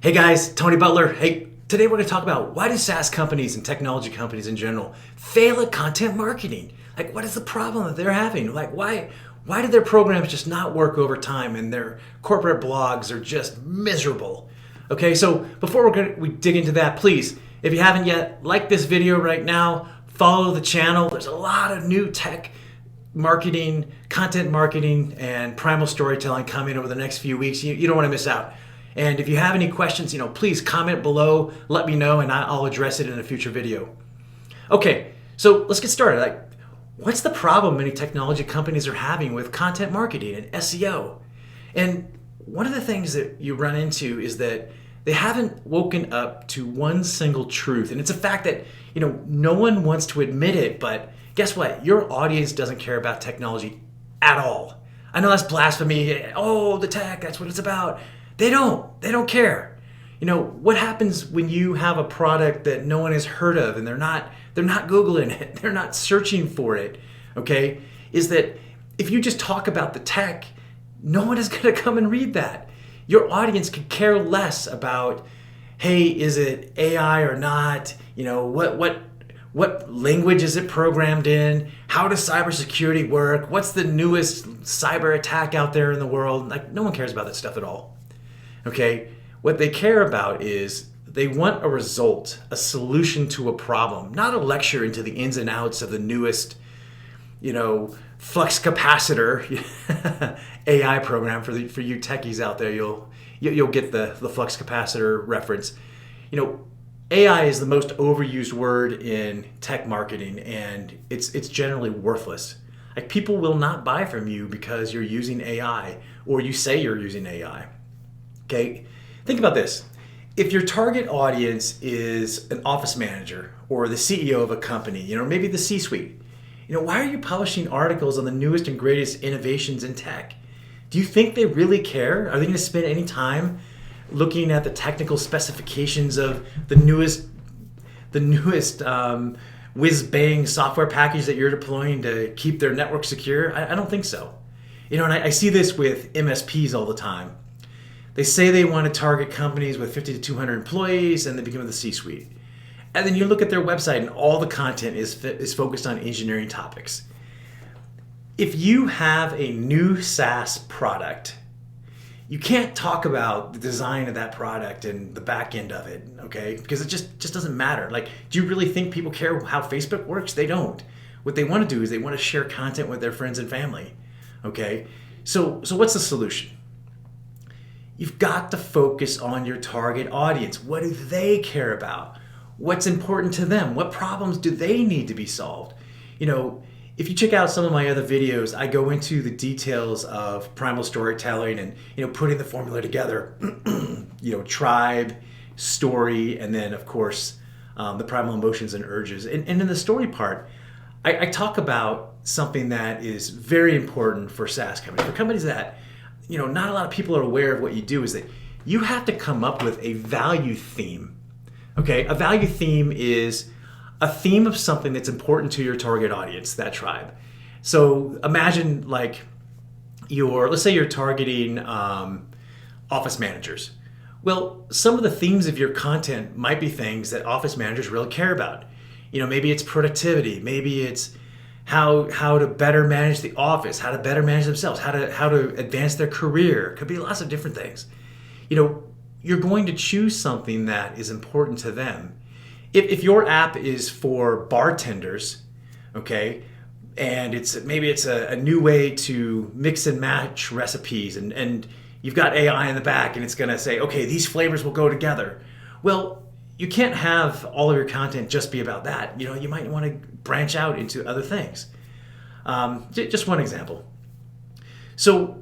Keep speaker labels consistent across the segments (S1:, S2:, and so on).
S1: Hey guys, Tony Butler. Hey, today we're going to talk about why do SaaS companies and technology companies in general fail at content marketing? Like, what is the problem that they're having? Like, why do their programs just not work over time and their corporate blogs are just miserable? Okay, so before we dig into that, please, if you haven't yet, like this video right now, follow the channel. There's a lot of new tech marketing, content marketing, and primal storytelling coming over the next few weeks. You don't want to miss out. And if you have any questions, please comment below, let me know, and I'll address it in a future video. Okay, so let's get started. Like, what's the problem many technology companies are having with content marketing and SEO? And one of the things that you run into is that they haven't woken up to one single truth. And it's a fact that, no one wants to admit it, but guess what? Your audience doesn't care about technology at all. I know that's blasphemy. Oh, the tech, that's what it's about. They don't care. What happens when you have a product that no one has heard of and they're not Googling it, they're not searching for it, okay? Is that if you just talk about the tech, no one is gonna come and read that. Your audience could care less about, hey, is it AI or not? What language is it programmed in? How does cybersecurity work? What's the newest cyber attack out there in the world? Like, no one cares about that stuff at all. Okay, what they care about is they want a result, a solution to a problem, not a lecture into the ins and outs of the newest, flux capacitor AI program for you techies out there. You'll get the flux capacitor reference. AI is the most overused word in tech marketing, and it's generally worthless. Like, people will not buy from you because you're using AI or you say you're using AI. Okay, think about this. If your target audience is an office manager or the CEO of a company, maybe the C-suite, why are you publishing articles on the newest and greatest innovations in tech? Do you think they really care? Are they going to spend any time looking at the technical specifications of the newest whiz-bang software package that you're deploying to keep their network secure? I don't think so. And I see this with MSPs all the time. They say they want to target companies with 50 to 200 employees, and they begin with the C-suite. And then you look at their website, and all the content is focused on engineering topics. If you have a new SaaS product, you can't talk about the design of that product and the back end of it, okay? Because it just doesn't matter. Like, do you really think people care how Facebook works? They don't. What they want to do is they want to share content with their friends and family, okay? So what's the solution? You've got to focus on your target audience. What do they care about? What's important to them? What problems do they need to be solved? If you check out some of my other videos, I go into the details of primal storytelling and, putting the formula together, tribe, story, and then, of course, the primal emotions and urges. And in the story part, I talk about something that is very important for SaaS companies, for companies that not a lot of people are aware of what you do, is that you have to come up with a value theme. Okay, a value theme is a theme of something that's important to your target audience, that tribe. So imagine let's say you're targeting office managers. Well, some of the themes of your content might be things that office managers really care about. Maybe it's productivity, maybe it's how to better manage the office, how to better manage themselves, how to advance their career. Could be lots of different things. You're going to choose something that is important to them. If your app is for bartenders, okay, and maybe it's a new way to mix and match recipes, and you've got AI in the back and it's going to say, okay, these flavors will go together. Well, you can't have all of your content just be about that. You might want to branch out into other things. Just one example. So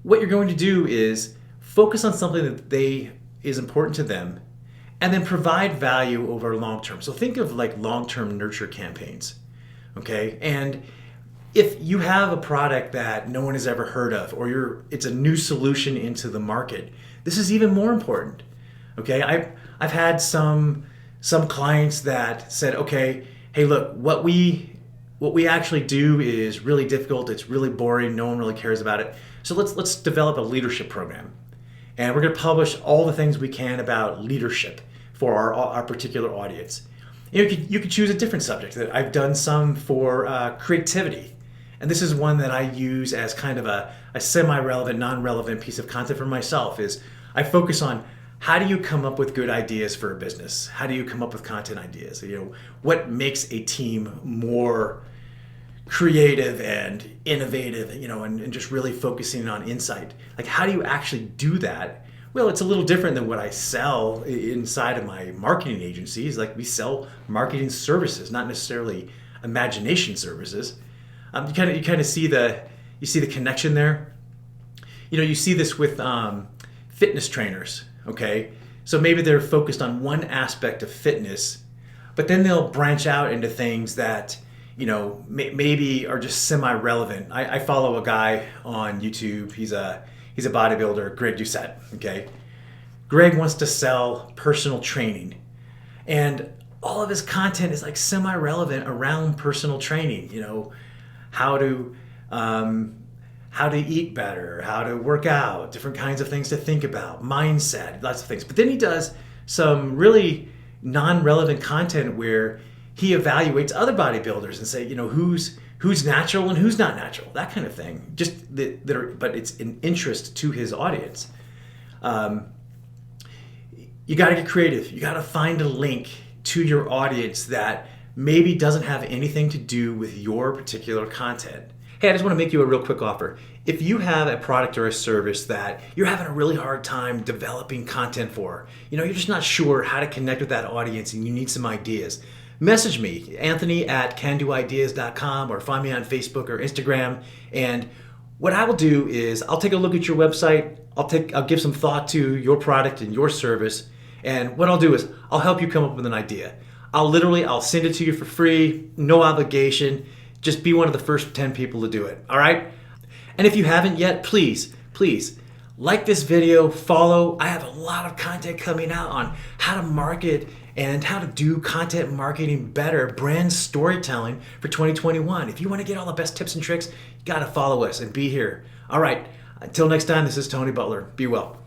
S1: what you're going to do is focus on something that is important to them, and then provide value over long term. So think of like long-term nurture campaigns, okay? And if you have a product that no one has ever heard of, or it's a new solution into the market, this is even more important, okay? I've had some clients that said, okay, hey, look, what we actually do is really difficult. It's really boring. No one really cares about it. So let's develop a leadership program. And we're going to publish all the things we can about leadership for our particular audience. You could choose a different subject. I've done some for creativity. And this is one that I use as kind of a semi-relevant, non-relevant piece of content for myself. Is I focus on how do you come up with good ideas for a business? How do you come up with content ideas? What makes a team more creative and innovative, and just really focusing on insight. Like, how do you actually do that? Well, it's a little different than what I sell inside of my marketing agencies. Like, we sell marketing services, not necessarily imagination services. You kind of see the connection there. You see this with fitness trainers. Okay, so maybe they're focused on one aspect of fitness, but then they'll branch out into things that maybe are just semi-relevant. I follow a guy on YouTube. He's a bodybuilder, Greg Doucette. Okay, Greg wants to sell personal training, and all of his content is like semi-relevant around personal training. How to eat better, how to work out, different kinds of things to think about, mindset, lots of things. But then he does some really non-relevant content where he evaluates other bodybuilders and say, who's natural and who's not natural, that kind of thing. But it's an interest to his audience. You got to get creative. You got to find a link to your audience that maybe doesn't have anything to do with your particular content. Hey, I just want to make you a real quick offer. If you have a product or a service that you're having a really hard time developing content for, you're just not sure how to connect with that audience and you need some ideas, message me, anthony@candooideas.com, or find me on Facebook or Instagram. And what I will do is I'll take a look at your website. I'll give some thought to your product and your service. And what I'll do is I'll help you come up with an idea. I'll send it to you for free, no obligation. Just be one of the first 10 people to do it. All right? And if you haven't yet, please like this video, follow. I have a lot of content coming out on how to market and how to do content marketing better, brand storytelling for 2021. If you want to get all the best tips and tricks, you got to follow us and be here. All right. Until next time, this is Tony Butler. Be well.